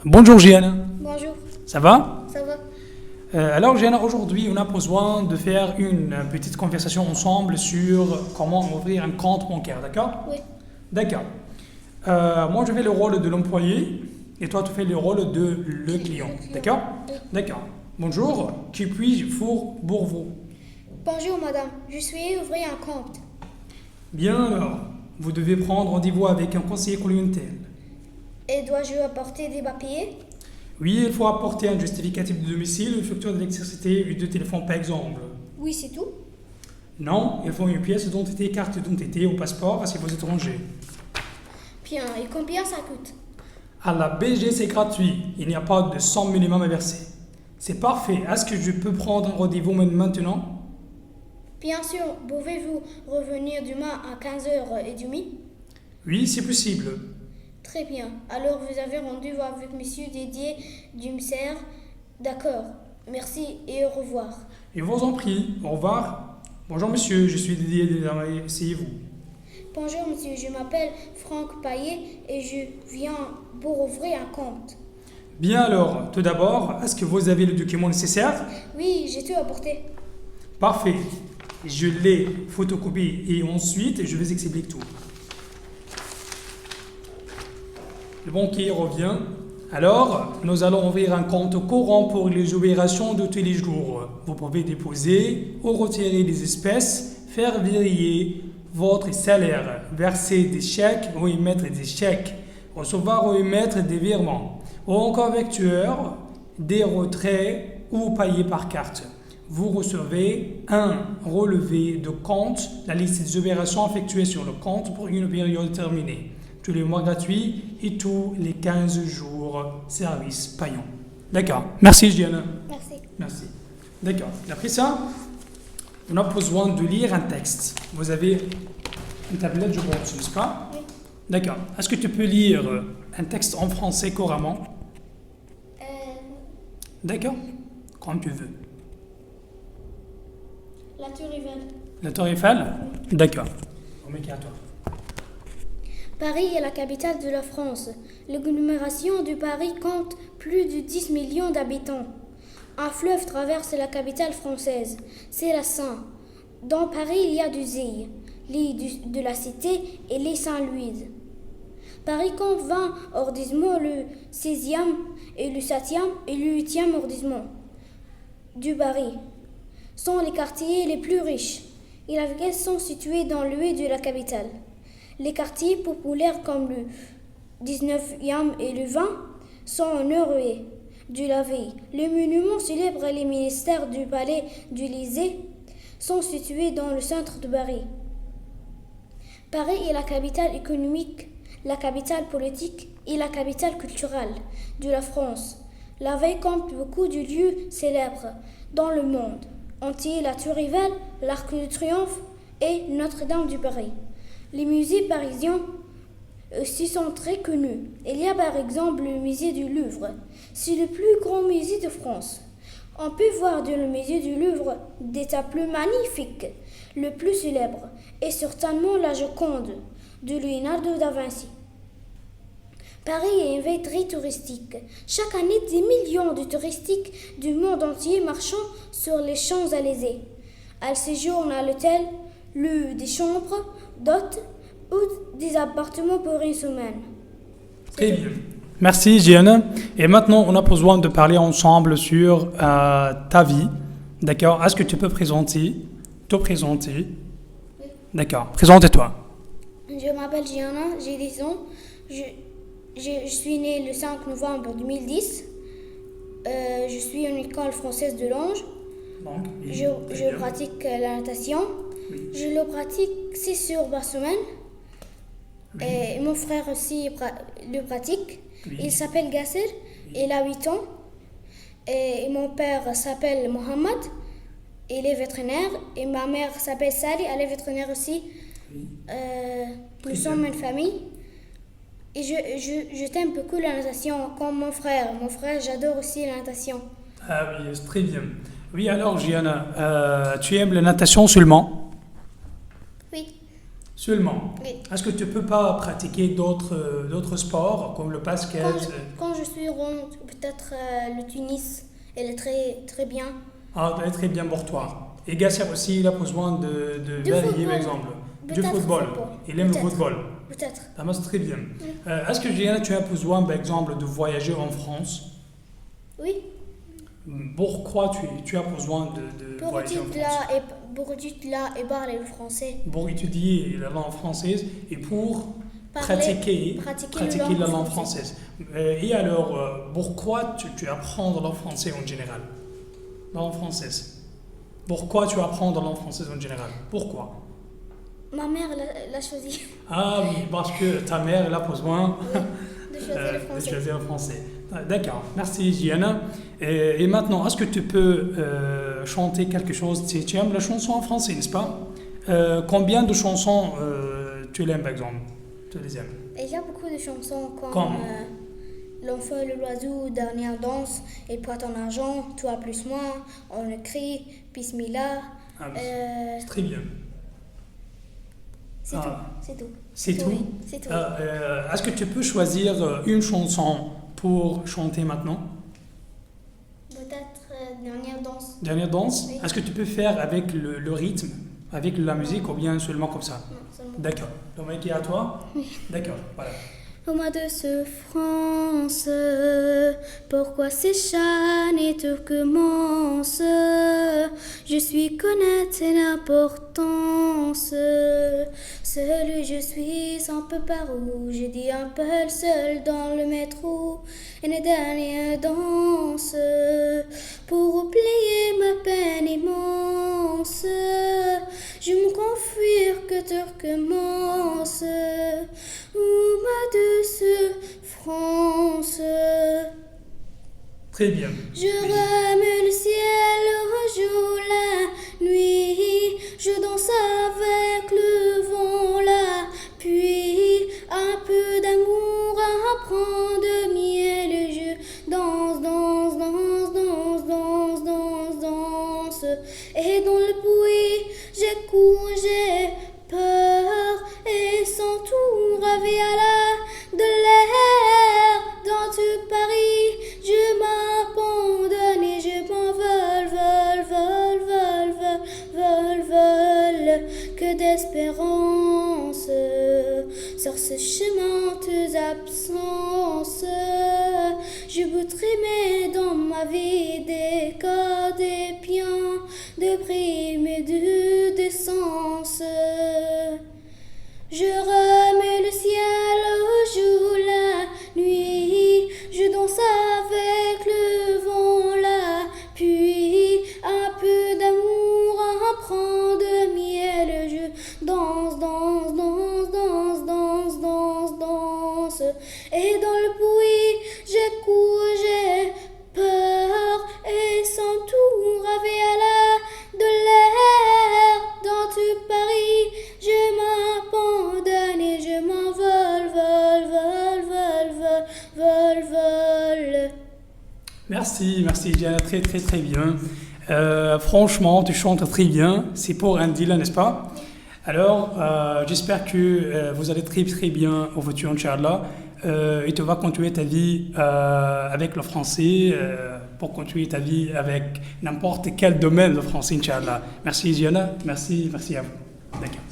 Bonjour Gianna, Bonjour, ça va? ça va? Alors Gianna, aujourd'hui on a besoin de faire une petite conversation ensemble sur comment ouvrir un compte bancaire, d'accord? Oui. D'accord. Moi je fais le rôle de l'employé et toi tu fais le rôle de le client, d'accord? Oui. D'accord. Bonjour, qui puis-je faire pour vous? Bonjour madame, je suis ouvrir un compte. Bien alors, vous devez prendre rendez-vous avec un conseiller clientèle. Et dois-je apporter des papiers? Oui, il faut apporter un justificatif de domicile, une facture d'électricité et de téléphone par exemple. Oui, c'est tout. Non, il faut une pièce d'identité, carte d'identité ou passeport si vous êtes étranger. Bien, et combien ça coûte? À la BG, c'est gratuit. Il n'y a pas de somme minimum à verser. C'est parfait. Est-ce que je peux prendre un rendez-vous maintenant? Bien sûr, pouvez-vous revenir demain à 15h30? Oui, c'est possible. Très bien, alors vous avez rendez-vous avec monsieur Didier Dumser. D'accord, merci et au revoir. Je vous en prie. Au revoir. Bonjour monsieur, je suis Didier Delarue. Essayez-vous. Bonjour monsieur, je m'appelle Franck Paillet et je viens pour ouvrir un compte. Bien alors, tout d'abord, est-ce que vous avez le document nécessaire? Oui, j'ai tout apporté. Parfait. Je l'ai photocopié et ensuite je vous explique tout. Le banquier revient. Alors, nous allons ouvrir un compte courant pour les opérations de tous les jours. Vous pouvez déposer ou retirer des espèces, faire vérifier votre salaire, verser des chèques ou émettre des chèques, recevoir ou émettre des virements, ou encore vecteur, des retraits ou payer par carte. Vous recevez un relevé de compte, la liste des opérations effectuées sur le compte pour une période déterminée. Tous les mois gratuits et tous les 15 jours service payant. D'accord. Merci Gianna. Merci. Merci. D'accord. Après ça, on a besoin de lire un texte. Vous avez une tablette, je pense, n'est-ce pas? Oui. D'accord. Est-ce que tu peux lire un texte en français couramment? Euh, D'accord. Quand tu veux. la Tour Eiffel. La Tour Eiffel? D'accord. On met à toi. Paris est la capitale de la France. L'agglomération de Paris compte plus de 10 millions d'habitants. Un fleuve traverse la capitale française, c'est la Seine. Dans Paris, il y a deux îles, l'île de la Cité et l'île Saint-Louis. Paris compte 20 arrondissements, le 16e et le 7e et le 8e arrondissement du Paris sont les quartiers les plus riches et lesquels sont situés dans l'ouest de la capitale. Les quartiers populaires comme le 19e et le 20 sont au nord-ouest de la ville. Les monuments célèbres et les ministères du palais du Élysée sont situés dans le centre de Paris. Paris est la capitale économique, la capitale politique et la capitale culturelle de la France. La ville compte beaucoup de lieux célèbres dans le monde entier, la Tour Eiffel, l'Arc de Triomphe et Notre-Dame de Paris. Les musées parisiens aussi sont très connus. Il y a par exemple le musée du Louvre. C'est le plus grand musée de France. On peut voir dans le musée du Louvre des tableaux magnifiques. Le plus célèbre est certainement la Joconde de Leonardo da Vinci. Paris est une ville très touristique. Chaque année, des millions de touristes du monde entier marchent sur les Champs-Élysées. Elles séjournent à l'hôtel, des chambres d'hôtes ou des appartements pour une semaine. Très bien. Merci Gianna. Et maintenant, on a besoin de parler ensemble sur ta vie. D'accord. Est-ce que tu peux te présenter? Oui. D'accord. Présente-toi. Je m'appelle Gianna, j'ai 10 ans. Je suis née le 5 novembre 2010. Je suis en école française de Lange. Donc, Je pratique la natation. Oui. Je le pratique 6 heures par semaine. Oui. Et mon frère aussi le pratique. Oui. Il s'appelle Gasser. Il a 8 ans. Et mon père s'appelle Mohamed. Il est vétérinaire. Et ma mère s'appelle Sally. Elle est vétérinaire aussi. Oui. Nous sommes une famille. Et je t'aime beaucoup la natation, comme mon frère. Mon frère, j'adore aussi la natation. Ah oui, c'est très bien. Oui, alors Gianna, tu aimes la natation seulement? Oui. Seulement. Oui. Est-ce que tu peux pas pratiquer d'autres sports comme le basket? Quand je suis ronde, peut-être le Tunis, elle est très, très bien. Ah, ça va être très bien pour toi. Et Gasser aussi, il a besoin de Du varier, football. par exemple. Du Peut-être football. football. Il aime le Peut-être. football. Peut-être. Ça marche très bien. Est-ce que Gianna, tu as besoin, par exemple, de voyager en France? Oui. Pourquoi tu as besoin de Pour voyager en étudier France? là pour étudier là et parler le français. Pour étudier la langue française et pour pratiquer la langue française. Et alors, pourquoi tu apprends la langue française en général? La langue française. Pourquoi tu apprends la langue française en général? Pourquoi? Ma mère l'a choisi Ah oui, parce que ta mère, elle a besoin de choisir le de français. choisir le français. D'accord, merci Gianna. Et maintenant, est-ce que tu peux chanter quelque chose? Tu aimes la chanson en français, n'est-ce pas? Combien de chansons tu l'aimes, par exemple? Tu les aimes? Et il y a beaucoup de chansons Comme L'enfant et l'oiseau, Dernière danse, Et toi ton argent, Toi plus moi, On le crie, Bismillah. Ah oui, Euh, c'est très bien. c'est Ah. tout, c'est tout. C'est tout? Oui, c'est tout. Est-ce que tu peux choisir une chanson pour chanter maintenant? Peut-être Dernière danse. Dernière danse? Oui. Est-ce que tu peux faire avec le rythme, avec la musique ou bien seulement comme ça? Non, seulement. D'accord. Le mic est à toi? D'accord, voilà. Au mois de ce France, pourquoi ces chaînes et tout commence? Je suis connaître l'importance. Seul je suis un peu par où je dis un peu seul dans le métro. Et les dernières danses pour oublier ma peine immense. Je me confuis que tout recommence. Au mois de ce France. Très bien. Je remue le ciel, le jour, la nuit. Je danse avec le vent, la pluie. Un peu d'amour apprend de miel. Je danse, danse, danse, danse, danse, danse, danse. Et dans le bruit, j'écoute, j'ai peur. Et sans tout ravi à la de l'air. Dans tout Paris, je m'abandonne et je m'envole, vol, vol, vol, vol, vol, vol. Que d'espérance sur ce chemin de absence. Je voudrais mais dans ma vie des corps, des biens, de primes et de décence. Je remets le ciel au jour, la nuit. Je danse avec le vent, la pluie. Un peu d'amour, un brin de miel. Je danse, danse, danse, danse, danse, danse, danse. Et dans le bruit, j'écoute, j'ai peur. Et sans tout ravi à la de l'air. Dans tout Paris, je m'abandonne et je m'envole, vol, vol, vol, vol, vol, vol. Merci Gianna, très très très bien. Franchement, tu chantes très bien. C'est pour un deal, n'est-ce pas? Alors, j'espère que vous allez très très bien au futur, Inch'Allah. Et tu vas continuer ta vie avec le français, pour continuer ta vie avec n'importe quel domaine de français, Inch'Allah. Merci Gianna, merci à vous. D'accord.